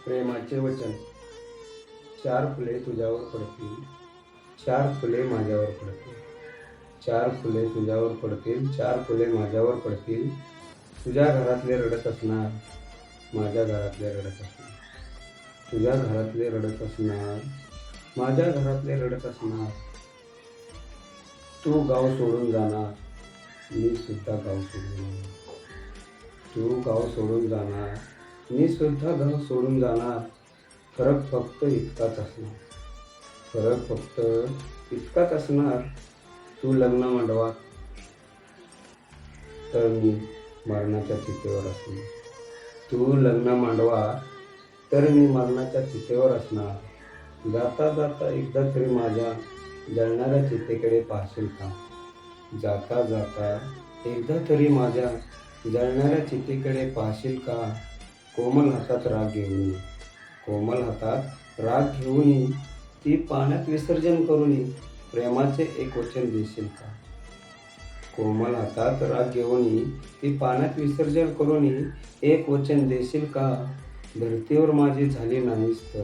प्रेमाचे वचन. चार फुले तुझ्यावर पडतील, चार फुले माझ्यावर पडतील. चार फुले तुझ्यावर पडतील, चार फुले माझ्यावर पडतील. तुझ्या घरातले रडत असणार, माझ्या घरातले रडत असणार. तुझ्या घरातले रडत असणार, माझ्या घरातले रडत असणार. तू गाव सोडून जाणार, मी सुद्धा गाव सोडून जाणार. तू गाव सोडून जाणार, मी सुद्धा गाव सोडून जाणार. फरक फक्त इतकाच असणार, फरक फक्त इतकाच असणार. तू लग्न मंडपात तर मी मरणाच्या चितेवर असणार. तू लग्न मांडवात तर मी मरणाच्या चितेवर असणार. जाता जाता एकदा तरी माझ्या जळणाऱ्या चितेकडे पाहशील का? जाता जाता एकदा तरी माझ्या जळणाऱ्या चितेकडे पाहशील का? कोमल हातात राग घेऊन, कोमल हातात राग घेऊन ती पाण्यात विसर्जन करून प्रेमाचे एक वचन देशील का? कोमल हातात राग घेऊन ती पाण्यात विसर्जन करून एक वचन देशील का? धरतीवर माझी झाली नाहीस तर,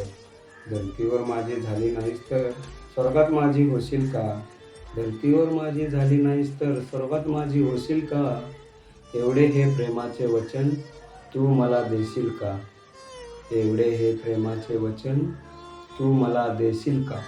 धरतीवर माझी झाली नाहीस तर स्वर्गात माझी होशील का? धरतीवर माझी झाली नाहीस तर स्वर्गात माझी होशील का? एवढे हे प्रेमाचे वचन तू मला देशील का? एवढे हे प्रेमाचे वचन तू मला देशील का?